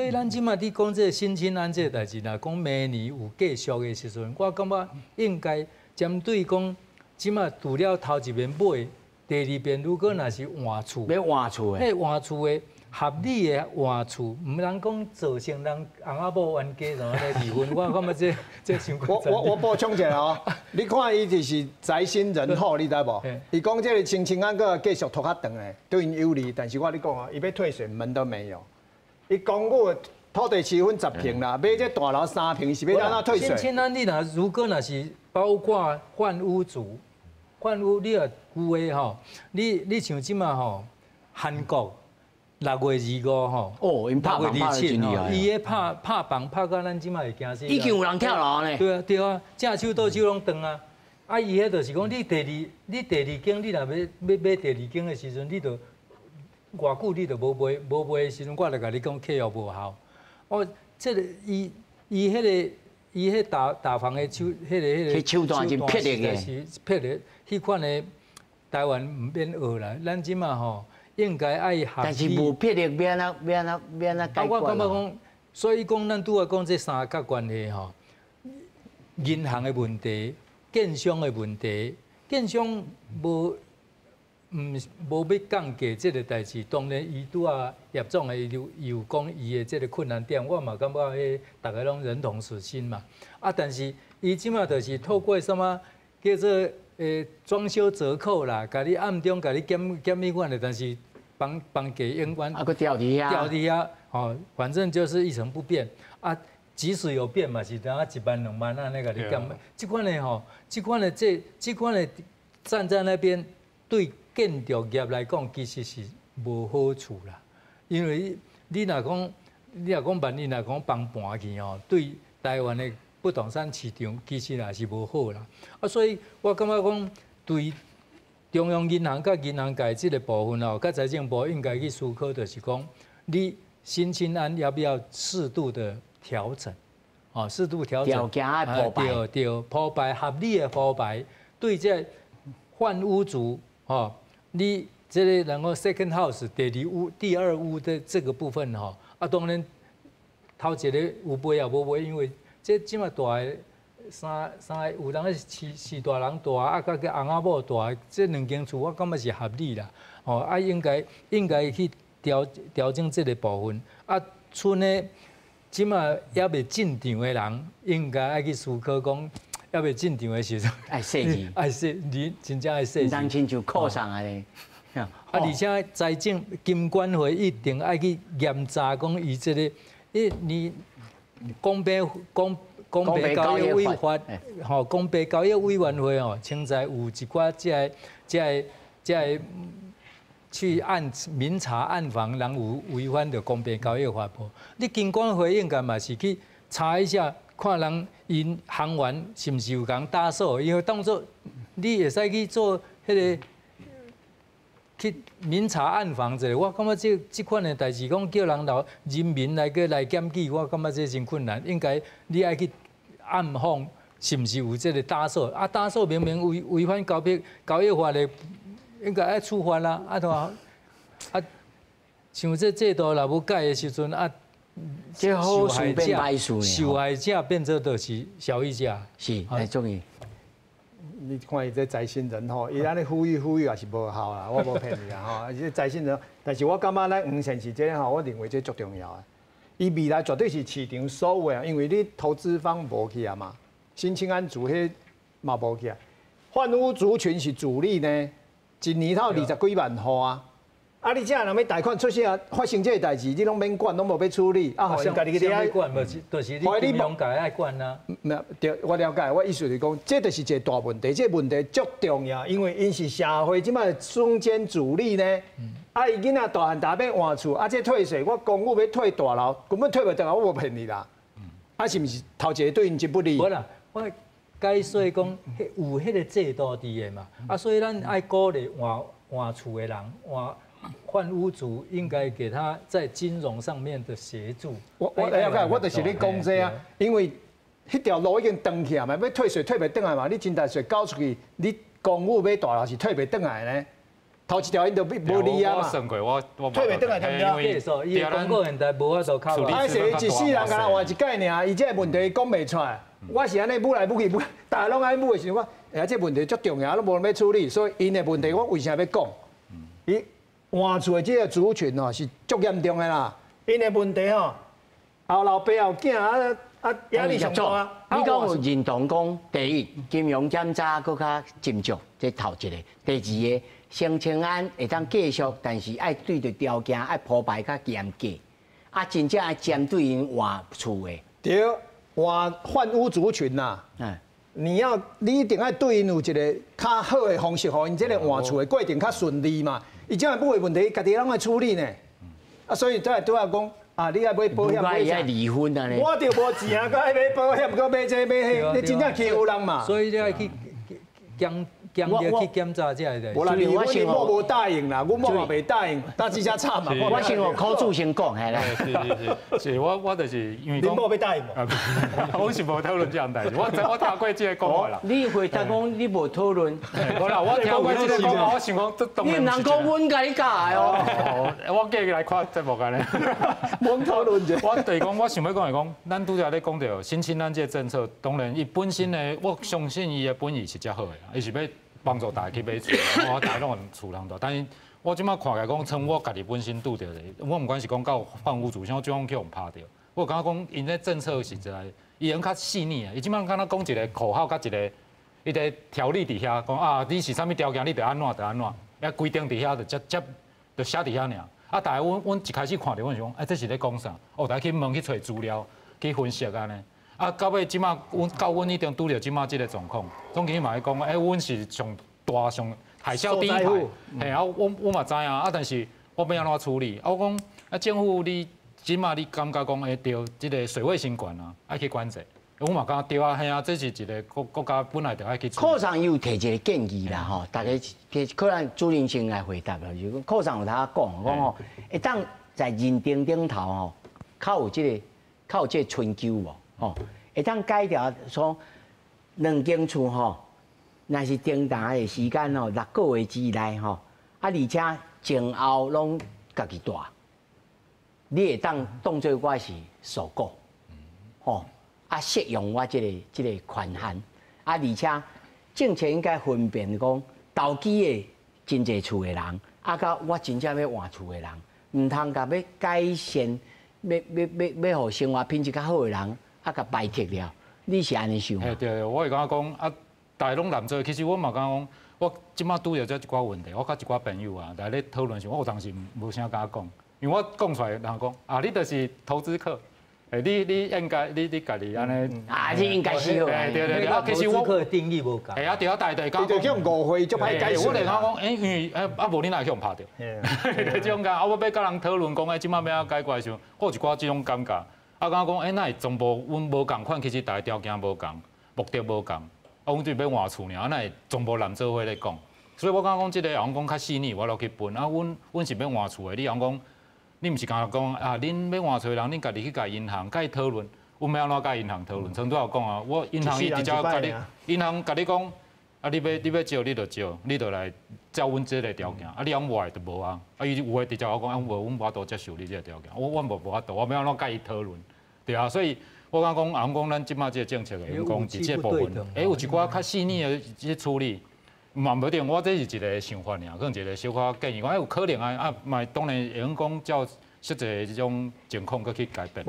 以咱即马伫讲这新青安这代志，若讲明年有继续的时阵，我感觉应该针对讲即马除了头一遍买，第二遍如果若是换厝，要换厝的，迄换厝的合理的换厝，唔通讲造成人翁仔某冤家然后来离婚，我感觉这伤过分。我补充一下哦，你看伊就是宅心仁厚，你知无？伊讲这个青青安个继续拖较长的，对因有利，但是我跟你讲啊，伊要退税门都没有。伊公寓土地7分10坪啦，买这大楼3坪是要安怎退税？新青安你如果是包括换屋族，换屋你也有诶吼，你像即马吼韩国6月25吼，哦，因拍房拍得真厉害，伊迄拍房拍到咱即马会惊死。已经有人跳楼呢。对啊，正手倒手拢断啊！啊，伊迄就是讲你第二间，你若要买第二间的时阵，你就偌久你就无卖的时阵，我就甲你讲契约无效。哦，这个伊迄大房的手，迄手段真霹雳的，是霹雳。迄款的台湾唔免学啦，咱即马吼应该爱合理。但是无霹雳，免啊解决。我感觉讲，所以讲咱拄仔讲这三角关系吼，银行的问题、建商的问题，建商无要降价这个代志，当然伊拄仔叶总的伊有讲伊的这个困难点，我嘛感觉迄大家拢人同此心嘛。啊，但是伊即马就是透过什么叫做装修折扣啦，甲你暗中甲你减米款的，但是房价永远啊，佮掉伫遐，哦，反正就是一成不变啊。即使有变嘛，是等下1万2万啊，那个你减。这款的吼，这款的站在那边对建筑业来讲，其实是无好处啦。因为你若讲万一若讲崩盘去吼，对台湾的不动产市场其实也是无好啦。啊，所以我感觉讲对中央银行甲银行界这个部分哦，甲财政部应该去思考，就是讲你新青安要不要适度的调整？哦，适度调整。条件爱破败。对，破败合理的破败，对这换屋族哦，你这个然后 second house 第二屋的这个部分哈，啊当然头一个有买也无买，因为这马大的三个有人是大人大，啊甲个翁仔某大，这2间厝我感觉是合理啦。哦，啊应该去调整这个部分。啊，剩的即马还未进场的人，应该爱去思考讲，还未进场的时阵，爱设计，你真正爱设计。当亲就扣上来咧。啊，而且财政金管会一定爱去严查讲伊这个，你公平交易委法，吼，公平交易委员会哦，现在有一寡这去明查暗访，人有违反着公平交易法无？你金管会应该嘛是去查一下，看人因行员是毋是有共打扫，因为当作你会使去做迄个去明查暗访者。我感觉这款的代志，讲叫人民来检举，我感觉这真困难。应该你爱去暗访，是毋是有这个打扫？啊，打扫明明违反交易法的。应该爱处罚啦，像这制度若无改的时阵，这好事变歹事呢。受害者变做就是消费者。是，来终于。你看伊这财新人吼，伊安尼呼吁也是无效啦，我无骗你啦吼。这财新人，但是我感觉咱黄县市这吼，我认为这足重要的。伊未来绝对是市场首位啊，因为你投资方无去啊嘛，新青安族迄嘛无去啊，换屋族群是主力呢。一年头20几万户啊！啊，你这若要贷款出现发生这个代志，你拢免管，拢无要处理，啊，互因家己去咧管，就是你金融界爱管啊。对，我了解，我意思是讲，这就是一个大问题，这个问题足重要，因为因是社会即摆中间主力呢。啊，伊囡仔大汉大要换厝，啊，这退税，我公寓要退大楼，根本退袂得啊，我无骗你啦。啊，是毋是头一个对因真不利？无啦，我。解说讲，有迄个制度伫个嘛，啊，所以咱爱鼓励换厝的人，换屋主应该给他在金融上面的协助。我了解，我就是咧讲这啊，因为迄条路已经断起来嘛，要退水退袂转来嘛，你真大水交出去，你公务要大了是退袂转来呢。头一条因就无利啊嘛。我算过，我退袂转来对不对？对，伊公共现代无法度靠。歹势，一世人敢若换一届尔，伊这个问题讲袂出来。我是安尼舞来舞去，大家拢安尼舞的时候，我哎这问题足重要，拢无人要处理，所以因的问题我为啥要讲？伊换厝的这个族群哦是足严重的啦，因的问题吼，后老爸后囝压力上大啊。你讲有认同讲，第一，金融检查更较斟酌，这头一个；第二个，申请案会当继续，但是爱对着条件爱铺排较严格，真正爱针对因换厝的。对，换屋族群呐，你一定要对因有一个较好的方式，让因这个换厝的过程较顺利嘛。伊这样不会问题，家己拢爱处理呢。所以再对我讲。你爱买保险，买爱离婚啊！我就无钱啊，搁爱买保险，搁买这买迄，你真正欺负人嘛。所以你爱去去检查这个。无啦，离婚你某无答应啦，阮某嘛袂答应，但只只差嘛。我先用口主先讲，系啦。是，我就是因为你某要答应无？我是无讨论这样代志，我听过这个讲话啦。你回答讲你无讨论，无啦，我听过这个讲话，我想讲这当然。你人讲阮甲你教的哦。我继续来看节目安尼。冇讨论者。我就是讲，我想要讲的讲，咱拄则咧讲到新青咱这政策，当然伊本身的，我相信伊的本意是较好的，伊是要帮助大家去买厝，我大家拢厝人多。但是我即摆看起来讲，从我家己本身拄着的，我毋管是讲到换屋主，像我怎样去互拍着，我感觉讲因咧政策实在，伊用较细腻啊。伊即摆敢若讲一个口号，甲一个一个条例伫遐讲你是啥物条件，你得安怎得安怎，规定伫遐就就写伫遐尔。大家阮一开始看着，阮想讲，这是咧讲啥？大家去问去找资料，去分析安尼。到尾即马，阮一定拄着即马即个状况。总经理嘛咧讲，阮是上大上海啸第一排，我嘛知影，但是我要安怎处理？我讲，政府你即马你感觉讲，对即个水位新管爱去管制。我嘛感觉对啊，系这是一个国家本来就爱去处理。课上有提一个建议啦，吼，大家可能朱林生来回答啦。就讲课上有他讲吼，会当在认定顶头吼，靠有这个春秋无吼，会当改掉说两间厝吼，若是定达的时间吼，6个月之内吼，而且前后拢家己带，你会当做我是受雇，吼。适用我这个权限，而且政策应该分辨讲，投机的真济厝的人，甲我真正要换厝的人，唔通甲要改善，要互生活品质较好的人，甲排斥了。你是安尼想？对，我会感觉讲大家拢难做，其实我嘛感觉讲，我即马拄着这一寡问题，我甲一寡朋友大家咧讨论时，我有当时无啥甲讲，因为我讲出来，人讲你就是投资客。你应该你家己安尼你应该是好。对，其实我个定义无共。对，大家讲。就叫误会，就歹解释。我嚟讲，因为无你哪会去互拍着？这种感，我要甲人讨论讲，即马要解决时，我有一寡这种感觉。感觉讲，那全部阮无共款，其实大家条件无共，目的无共。阮就要换厝尔，那会全部男做伙咧讲。所以我感觉讲，这个人讲较细腻，我落去分。阮是要换厝的，你人讲。你毋是讲恁要换厝人，恁家己去甲银行甲伊讨论，阮要安怎甲银行讨论？像拄有讲我银行伊直接甲你，银行甲你讲，你要借你就借，你就来照阮这个条件，你讲外就无啊，伊有诶直接我讲，无阮无法度接受你这个条件，我无法度，我要安怎甲伊讨论？对啊，所以我讲咱即马这个政策的员工伫这部分，有一寡较细腻的去处理。嘛无定，我这是一个想法尔，可能一个小可建议，有可能嘛当然会用讲照实际这种情况去改变。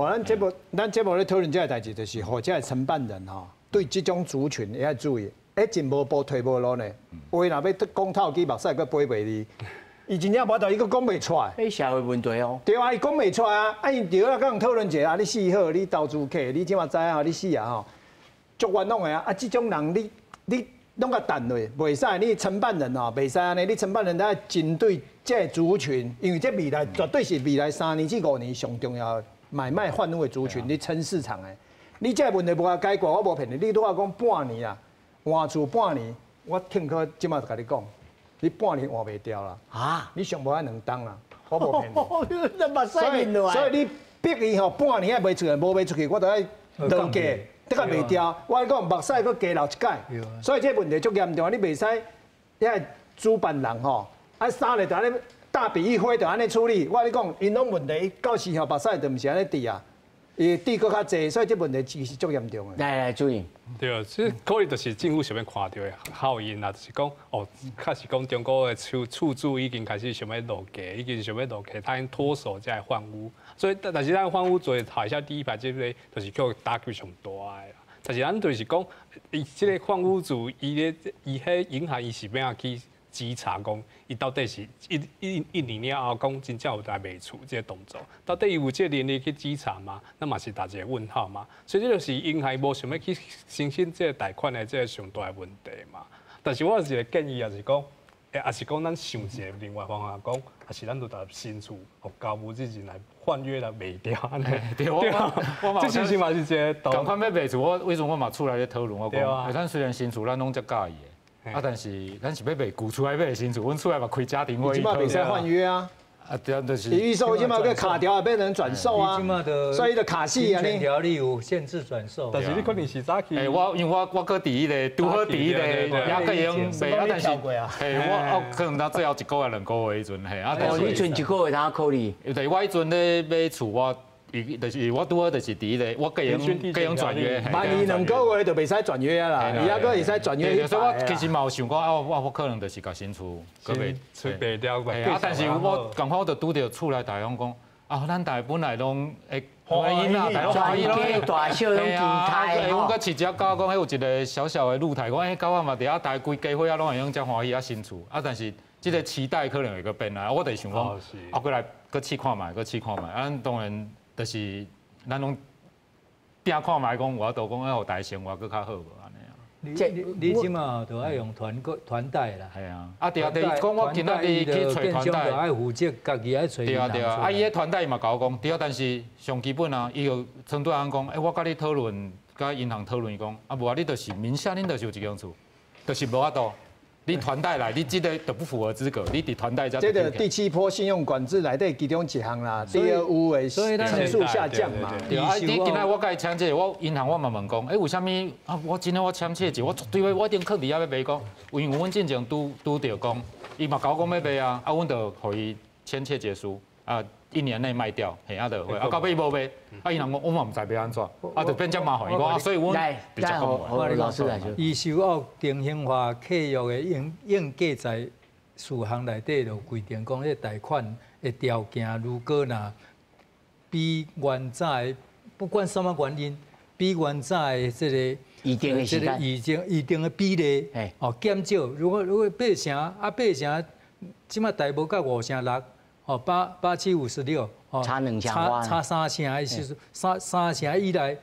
咱节目咧讨论这个代志，就是或者承办人吼，对这种族群也要注意，进无步退无路呢。话若要讲透机目屎，佫飞袂离，伊真正无道，伊佫讲袂出来。社会问题哦。对啊，伊讲袂出来啊，伊就要甲人讨论者你死好，你投资客，你即马知啊，你死啊吼，足冤枉的啊！这种人你。拢甲弹落，袂使你承办人哦，袂使安尼。你承办人要针对这族群，因为这未来绝对是未来3年至5年上重要买卖换屋的族群，你撑市场的。你这问题无法解决，我无骗你。你拄仔讲半年啊，换厝半年，我听可即马就甲你讲，你半年换袂掉啦。啊，你上无爱2档啦，我无骗你。那目屎面落来。所以你逼伊吼半年还袂出去，无袂出去，我都爱落价，得个袂掉。我跟你讲目屎佫加流一届，所以这问题足严重。你袂使，你系主办人吼，啊三个就安尼大笔一挥就安尼处理。我跟你讲，因拢问题到时候目屎就毋是安尼滴啊，伊滴佫较济，所以这问题其实足严重的。来注意。对，其实可能就是政府想要看到的效应啦，就是讲哦，确实讲中国的厝主已经开始想要落价，已经想要落价，他已经脱手在换屋，所以但是咱换屋做台下第一排这个就是叫打击上大的啦。但是咱就是讲，伊这个换屋主，伊迄银行伊是要怎去稽查讲，伊到底是一年了后讲真正有在卖厝这个动作，到底有这个能力去稽查吗？那嘛是打一个问号嘛。所以这就是银行无想要去申请这个贷款的这个上大的问题嘛。但是我有一个建议，也是讲，也是讲咱想一个另外方法讲，还是咱都搭新厝，互交屋之前来换约来卖掉安尼。对啊，这是是嘛是一个。共款要卖厝，我为什么我嘛出来咧讨论？我讲，咱虽然新厝咱拢遮介意的。啊，但是咱是要卖旧厝，还买新厝，阮厝内嘛开家庭会议。即马袂使换约啊！啊，对，就是。预售即马个卡条也变成转售啊，所以就卡死啊！你条例有限制转售。但是你可能是早起。我因为我搁伫迄个拄好伫迄个也个用卖啊，但是我可能到最后1个月2个月迄阵，啊，但是你剩1个月通考虑。对，我迄阵咧买厝我。就是我拄好就是伫咧，我个用转约，万一2个月就袂使转约啊啦，伊还佫会使转约。所以我其实嘛有想过啊，我可能就是甲新厝搁卖卖掉。啊，但是我刚好我就拄着厝内大家讲啊，咱大本来拢会欢喜啦，大家欢喜啦，大小拢期待。我搁饲只狗讲，迄有一个小小的露台，我迄狗仔嘛伫遐大规家伙啊，拢会用遮欢喜啊新厝啊，但是即个期待可能会搁变啊，我就想讲，啊，过来搁试看卖，搁试看卖，啊，当然。就是咱拢拼看卖讲，我都讲要互大家生活搁较好无安尼啊。你即马就爱用团贷啦。系啊。啊对啊，第讲我今仔日去找团贷，就爱负责家己爱找。对啊对啊。啊伊迄团贷嘛甲我讲，对啊，但是上基本啊，伊就针对人讲，我甲你讨论，甲银行讨论，伊讲啊无啊，你就是名下恁就是有一间厝，就是无法度。你团贷来，你这个都不符合资格，你伫团贷才。这个第7波信用管制内底其中一项啦，第二有诶成数下降嘛。对啊，你今仔我甲伊签这，我银行我嘛问讲，为什么啊？我今天我签这个，我绝对我一定肯伫遐要卖讲，因为阮之前拄着讲，伊嘛甲我讲要卖啊，阮就互伊签切结书啊。1年内卖掉，嘿，啊就会，啊到尾无卖，啊银行我嘛唔知要安怎，啊就变遮麻烦，伊讲啊，所以阮比较讲我老师来说，伊受到定型化契约的应价在4项内底就规定讲，迄贷款的条件如果若比原早不管什么原因，比原早的这个预定的时间，预定的比例哦减少，如果8成啊8成，即马贷无到5成6。哦，8756，哦，差2成，差3成的时阵，3成以内，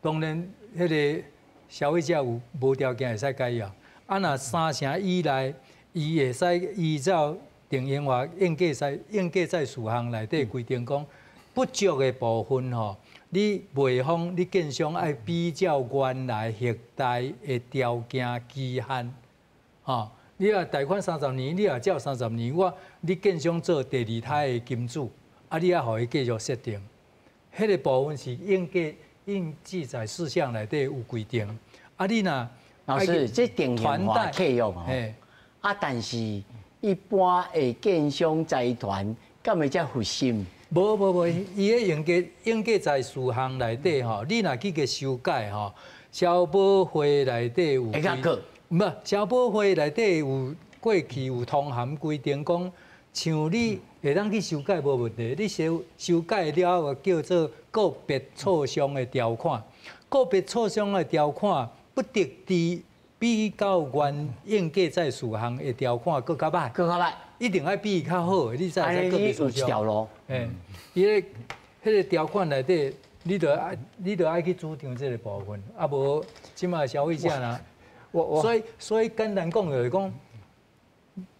当然，迄个消费者有无条件会使解约。啊，若3成以内，伊会使依照定型化应价在4项内底规定讲，不足的部分吼，你卖方你建商爱比较原来核贷的条件期限，吼。你若贷款30年，你若缴30年，你建商做第2胎的金主，啊，你也互伊继续设定，迄个部分是应记载事项内底有规定。啊，你若老师，这定型化契约哦，啊，但是一般的建商财团敢会遮负心？无，伊迄应价在4项内底吼，你若去个修改吼，消保会内底有。唔，消保会内底有过去有通函规定讲，像你会当去修改无问题，你修改了后叫做个别错商的条款，个别错商的条款不得伫比较原应价在4项的条款佫较歹，一定要比较好，你才个别错商。伊迄个条款内底，你着爱去主张这个部分，啊无即卖消费者啦。所以简单讲就是讲，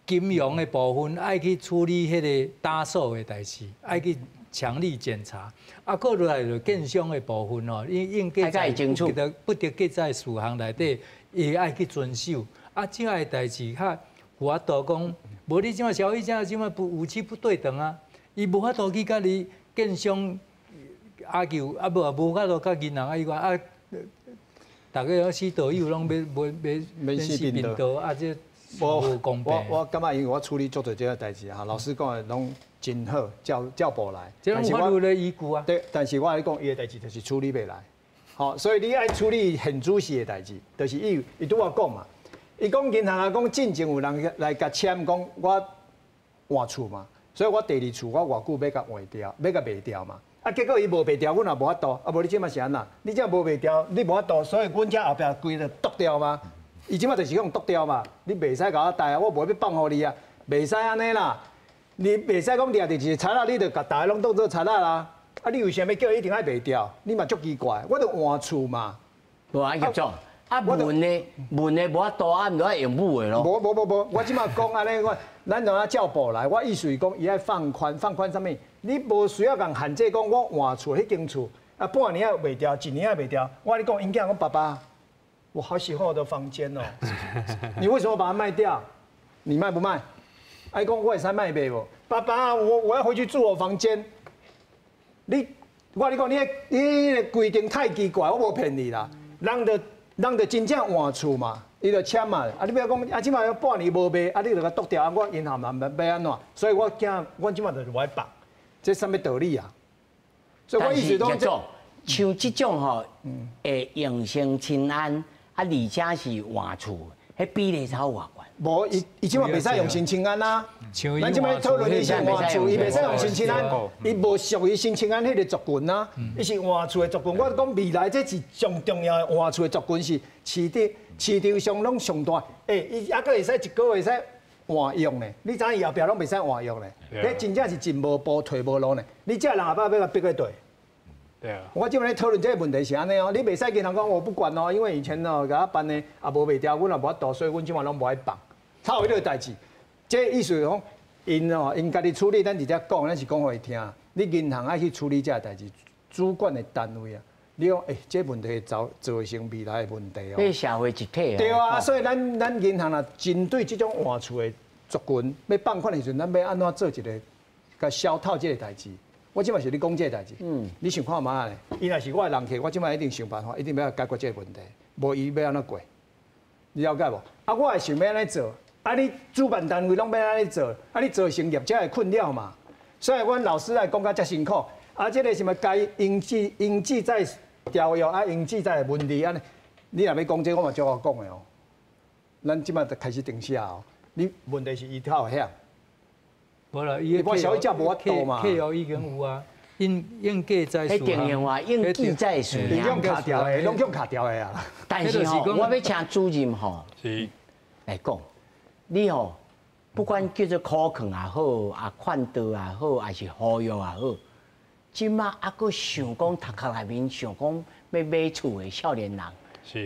金融的部分爱去处理迄个打扫的代志，爱去强力检查。啊，过落来就建商的部分哦，应价在不得记在4项内底，也爱去遵守。啊，这个代志较有法度讲，无你即马消费者即马武器不对等啊，伊无法度去甲你建商阿求，啊无法度甲银行伊讲啊，大家死道友拢要免死病毒啊，这无公平。我感觉因为我处理做做这个代志哈，老师讲的拢真好，叫部来。这种法律的依据啊。对，但是我来讲，伊的代志就是处理袂来。好，所以你爱处理很仔细的代志，就是伊拄我讲嘛，伊讲银行啊讲进前有人来甲签讲我换厝嘛，所以我第二厝我偌久要甲换掉，要甲卖掉嘛。啊，结果伊无卖掉，阮也无法度，啊无你即马是安那？你即无卖掉，你无法度，所以阮遮后壁规个剁掉嘛。伊即马就是讲剁掉嘛，你袂使甲我带啊，我无要放互你啊，袂使安尼啦。你袂使讲掠着一个贼仔，你就甲大家拢当做贼仔啦。啊，你为啥物叫伊一定爱卖掉？你嘛足奇怪，我著换厝嘛。无爱协助。啊，问的无法度，啊，毋就爱用武的咯。无，我即马讲安尼，咱就要叫部来。我意思是讲，伊爱放宽啥物？你无需要共限制讲，我换厝迄间厝啊，半年也卖掉，一年也卖掉。我跟你讲，因囝讲爸爸，我好喜欢我的房间哦，你为什么把它卖掉？你卖不卖？爱讲我会使卖袂无？爸爸，我要回去住我房间。我跟你讲，你的规定太奇怪，我无骗你啦。人就真正换厝嘛，伊就签嘛。啊，你不要讲，啊，即马要半年无卖，啊，你就甲剁掉，啊，我银行嘛要安怎？所以我惊，我即马就是爱放，这什么道理啊？所以我意思讲，像这种吼，会用性亲安，啊，而且是换厝，迄比例超偌悬。无，伊即马袂使用性亲安啊。咱即摆讨论伊是换厝，伊袂使用性亲安，伊无属于性亲安迄个族群啊，伊是换厝的族群。我讲未来这是上重要的换厝的族群是市场上拢上大。伊还阁会使一个月使换用呢？你知伊后壁拢袂使换用呢？迄真正是进无步退无路呢。你这人后摆要甲逼个对。对啊。我即摆咧讨论这个问题是安尼哦，你袂使跟人讲我不管哦，因为以前哦，甲我办的也无卖掉，阮也无法度，所以阮即摆拢无爱放。差有迄个代志，这意思是讲，因家己处理，咱直接讲，咱是讲互伊听。你银行爱去处理这个代志，主管的单位啊，你讲，这问题造成未来的问题哦。这社会一体啊。对啊，所以咱银行啊，针对这种换厝的族群，要放款的时阵，咱要安怎做一个，甲消套这个代志。我即摆是你讲这个代志，你想看嘛咧？伊若是我的人客，我即摆一定想办法，一定要解决这个问题，无伊要安怎过？你了解无？啊，我也想要安尼做。啊！你主办单位拢要安尼做，啊！你做成业才会困扰嘛。所以阮老师来讲甲遮辛苦，啊！这个什么该应记在条约啊，应记在问题安尼，你若要讲这，我嘛照我讲的哦。咱即摆就开始定下哦。你问题是伊头向。无啦，伊我消费者无法度嘛。客户已经有啊，应记在数。迄定用话应记在数。你用卡条的，拢用卡条的啊。但是吼，我要请主任吼来讲。你吼，不管叫做苦劝也好，啊劝导也好，还是呼吁也好，即马还阁想讲头壳内面想讲要买厝的少年人，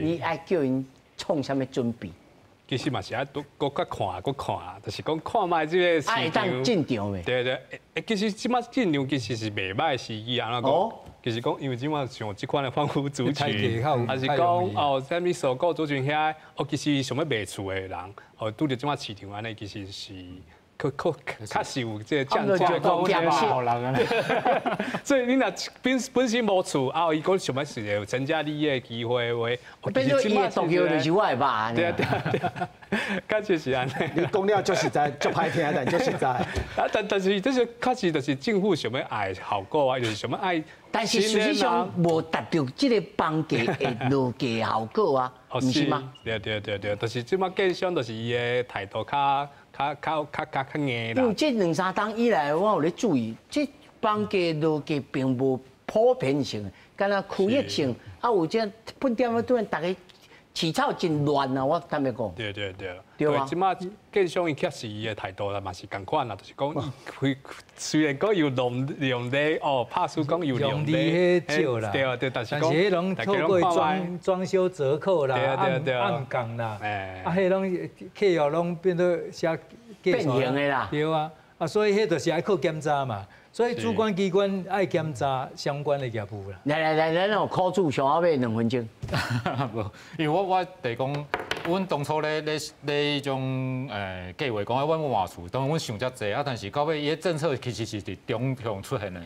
你爱叫因创啥物准备？其实嘛是爱搁看，就是讲看卖即个市场。当进场的。对，其实即马进场其实是袂歹时机啊，讲。其实讲，因为即马像即款的丰富族群，还是讲啥物受雇族群遐，其实想要卖厝的人，拄着即马市场安尼，其实是确实有这个降价空间嘛。所以你若本身无厝，伊讲想要是有成家立业的机会话，变做伊的独有就是我的吧。对啊，确实是安尼。你讲了足实在，足歹听，但足实在。啊，但是这是确实就是政府想要爱效果啊，就是想要爱。但是实际上无达到这个房价的落价效果啊，不是吗？对，就是即马建商就是伊的态度较硬啦。因为这2、3档以来，我有咧注意，这房价落价并无普遍性，敢若区域性，啊有这分店要对大家起草真乱啊！我坦白讲。对啊。即马建商伊确实伊的态度啦，嘛是共款啦，就是讲伊虽然讲有量力拍输讲有量力，对，但是迄拢透过装修折扣啦，暗降啦，迄拢客户拢变做写变形的啦，对啊，所以迄就是爱靠检查嘛。所以主管机关爱检查相关的业务啦。来，咱有考主上后尾2分钟。无，因为我得讲，阮当初咧迄种计划讲，阮换厝，当然阮想遮济啊，但是到尾伊个政策其实是伫中向出现的。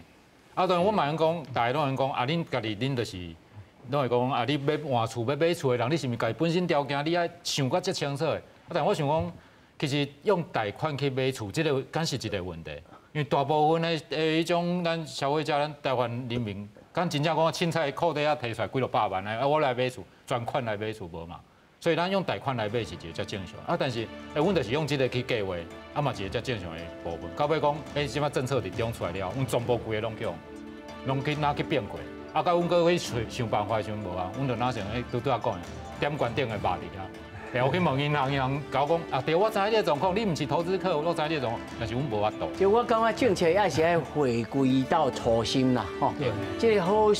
啊，当然我嘛讲讲，大家拢讲讲啊，恁家己恁就是拢会讲啊，你要换厝要买厝的人，你是毋是家己本身条件你爱想甲遮清楚的？啊，但我想讲，其实用贷款去买厝，这个敢是一个问题，因为大部分的迄种咱消费者，咱台湾人民，敢真正讲凊彩裤底啊摕出来几落百万的，啊我来买厝，专款来买厝无嘛？所以咱用贷款来买是一个较正常啊，但是阮就是用这个去计划，啊嘛是一个较正常的部分。到尾讲，即摆政策伫中出来了，阮全部规个拢去拿去变过，啊，到阮搁去想办法的时阵无啊，阮就哪想拄拄仔讲的，点关顶的肉伫遐。然后去问银行甲我讲啊，对，我知影你个状况，你毋是投资客，我知影你个状况，但是阮无法度。就我感觉政策也是要回归到初心啦，吼，即个好。